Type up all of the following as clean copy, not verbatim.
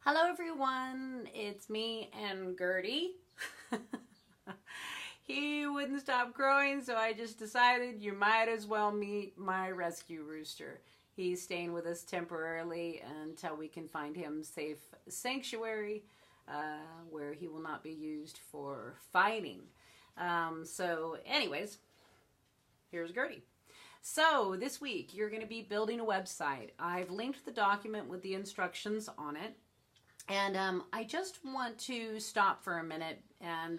Hello everyone, it's me and Gertie. He wouldn't stop growing, so I just decided you might as well meet my rescue rooster. He's staying with us temporarily until we can find him safe sanctuary where he will not be used for fighting. Anyways, here's Gertie. So this week you're going to be building a website. I've linked the document with the instructions on it. And I just want to stop for a minute and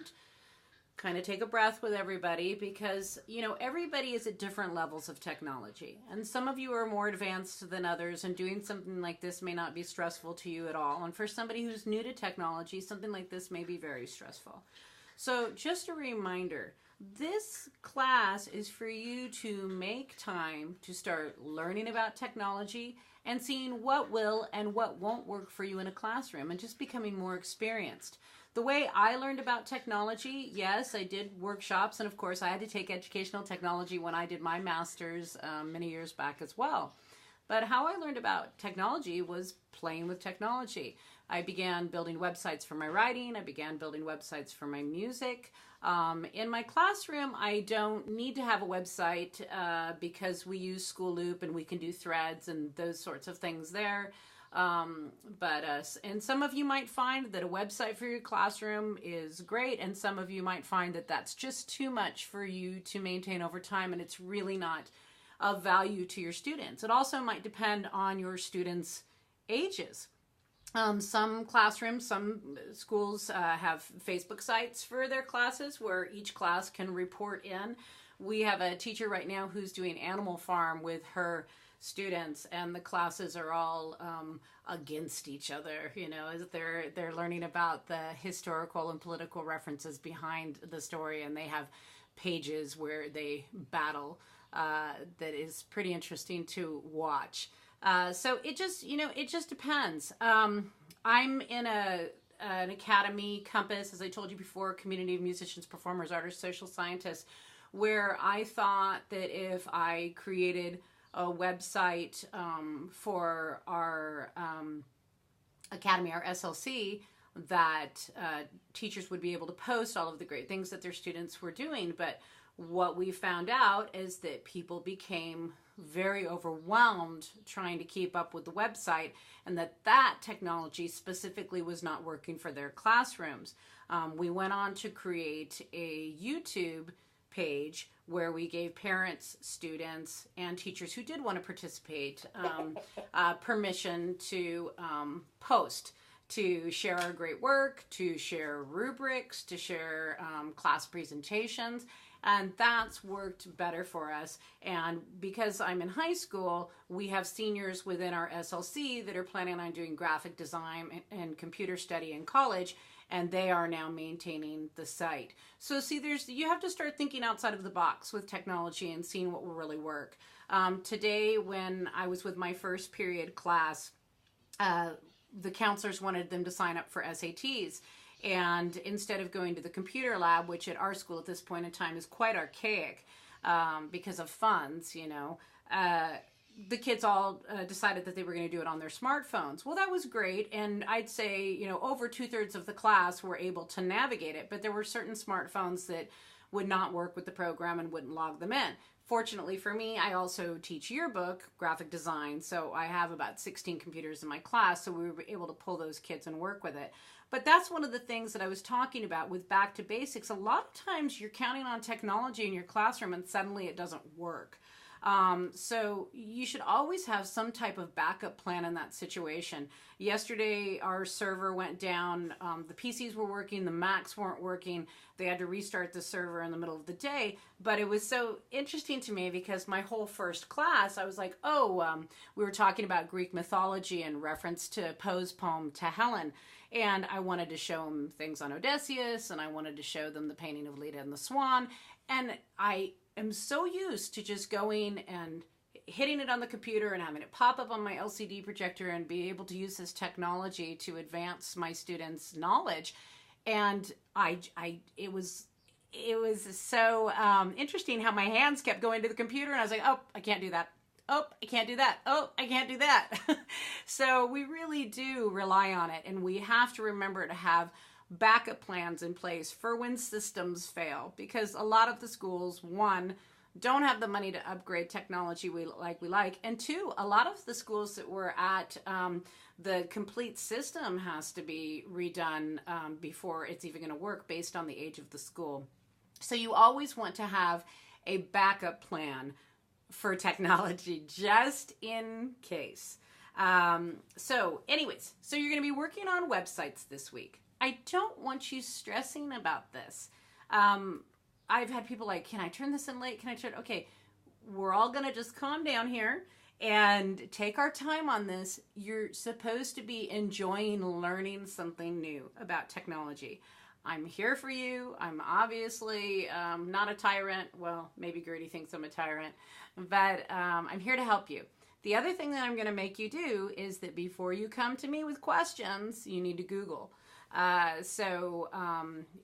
kind of take a breath with everybody because, you know, everybody is at different levels of technology. And some of you are more advanced than others, and doing something like this may not be stressful to you at all. And for somebody who's new to technology, something like this may be very stressful. So just a reminder, this class is for you to make time to start learning about technology and seeing what will and what won't work for you in a classroom and just becoming more experienced. The way I learned about technology, yes, I did workshops, and of course I had to take educational technology when I did my master's many years back as well. But how I learned about technology was playing with technology. I began building websites for my writing. I began building websites for my music. In my classroom, I don't need to have a website because we use School Loop and we can do threads and those sorts of things there. And some of you might find that a website for your classroom is great, and some of you might find that that's just too much for you to maintain over time, and it's really not of value to your students. It also might depend on your students' ages. Some classrooms, some schools have Facebook sites for their classes where each class can report in. We have a teacher right now who's doing Animal Farm with her students, and the classes are all against each other. You know, they're learning about the historical and political references behind the story, and they have pages where they battle that is pretty interesting to watch. So it just depends. I'm in an academy, Compass, as I told you before, community of musicians, performers, artists, social scientists, where I thought that if I created a website for our academy, our SLC, that teachers would be able to post all of the great things that their students were doing. But what we found out is that people became very overwhelmed trying to keep up with the website, and that technology specifically was not working for their classrooms. We went on to create a YouTube page where we gave parents, students, and teachers who did want to participate permission to post, to share our great work, to share rubrics, to share class presentations. And that's worked better for us. And because I'm in high school, we have seniors within our SLC that are planning on doing graphic design and computer study in college, and they are now maintaining the site. So see, you have to start thinking outside of the box with technology and seeing what will really work. Today, when I was with my first period class, the counselors wanted them to sign up for SATs. And instead of going to the computer lab, which at our school at this point in time is quite archaic because of funds, you know, the kids all decided that they were going to do it on their smartphones. Well, that was great. And I'd say, you know, over 2/3 of the class were able to navigate it. But there were certain smartphones that would not work with the program and wouldn't log them in. Fortunately for me, I also teach yearbook graphic design, so I have about 16 computers in my class, so we were able to pull those kids and work with it. But that's one of the things that I was talking about with Back to Basics. A lot of times you're counting on technology in your classroom and suddenly it doesn't work. So you should always have some type of backup plan in that situation. Yesterday, our server went down. The PCs were working, the Macs weren't working. They had to restart the server in the middle of the day. But it was so interesting to me because my whole first class, I was like, we were talking about Greek mythology in reference to Poe's poem to Helen. And I wanted to show them things on Odysseus, and I wanted to show them the painting of Leda and the Swan. And I am so used to just going and hitting it on the computer and having it pop up on my LCD projector and be able to use this technology to advance my students' knowledge. And it was so interesting how my hands kept going to the computer, and I was like, oh, I can't do that. Oh, I can't do that. Oh, I can't do that. So we really do rely on it, and we have to remember to have backup plans in place for when systems fail, because a lot of the schools, one, don't have the money to upgrade technology we like, and two, a lot of the schools that we're at, the complete system has to be redone before it's even going to work based on the age of the school. So you always want to have a backup plan for technology just in case. So anyways, so you're going to be working on websites this week. I don't want you stressing about this. I've had people like, can I turn this in late? Can I turn? Okay, we're all going to just calm down here and take our time on this. You're supposed to be enjoying learning something new about technology. I'm here for you. I'm obviously not a tyrant. Well, maybe Gertie thinks I'm a tyrant, but I'm here to help you. The other thing that I'm going to make you do is that before you come to me with questions, you need to Google. So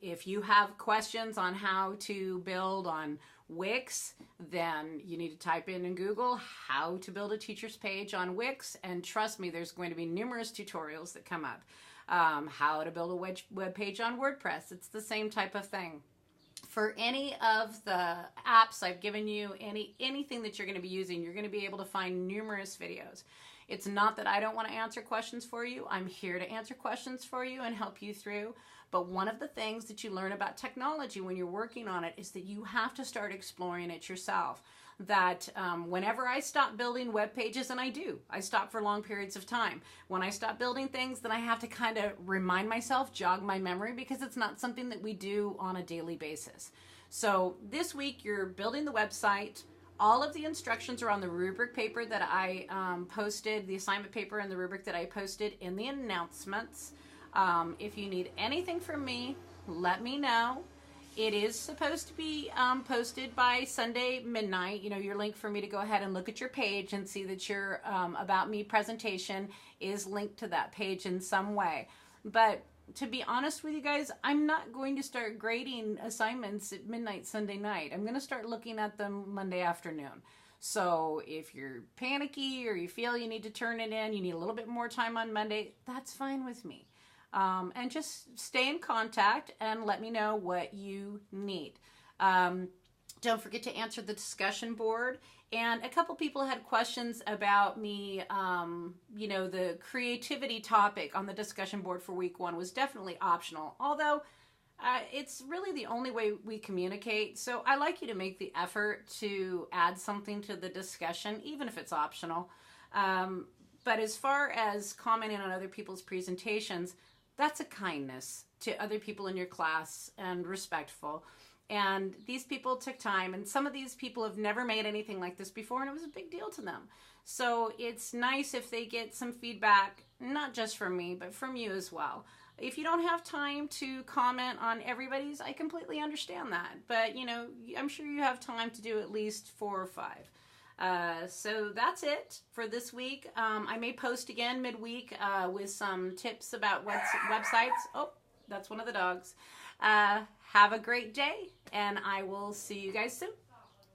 if you have questions on how to build on Wix, then you need to type in Google how to build a teacher's page on Wix, and trust me, there's going to be numerous tutorials that come up. How to build a web page on WordPress, it's the same type of thing. For any of the apps I've given you, anything that you're going to be using, you're going to be able to find numerous videos. It's not that I don't want to answer questions for you. I'm here to answer questions for you and help you through. But one of the things that you learn about technology when you're working on it is that you have to start exploring it yourself. That whenever I stop building web pages, and I stop for long periods of time. When I stop building things, then I have to kind of remind myself, jog my memory, because it's not something that we do on a daily basis. So this week you're building the website. All of the instructions are on the rubric paper that I posted, the assignment paper and the rubric that I posted in the announcements. If you need anything from me, let me know. It is supposed to be posted by Sunday midnight. You know, your link for me to go ahead and look at your page and see that your About Me presentation is linked to that page in some way. But to be honest with you guys, I'm not going to start grading assignments at midnight Sunday night. I'm going to start looking at them Monday afternoon. So if you're panicky or you feel you need to turn it in, you need a little bit more time on Monday, that's fine with me. And just stay in contact and let me know what you need. Don't forget to answer the discussion board. And a couple people had questions about me, you know, the creativity topic on the discussion board for week 1 was definitely optional. Although it's really the only way we communicate. So I like you to make the effort to add something to the discussion, even if it's optional. But as far as commenting on other people's presentations, that's a kindness to other people in your class and respectful. And these people took time, and some of these people have never made anything like this before, and it was a big deal to them. So it's nice if they get some feedback, not just from me, but from you as well. If you don't have time to comment on everybody's, I completely understand that. But, you know, I'm sure you have time to do at least 4 or 5. So that's it for this week. I may post again midweek with some tips about websites. Oh, that's one of the dogs. Have a great day, and I will see you guys soon.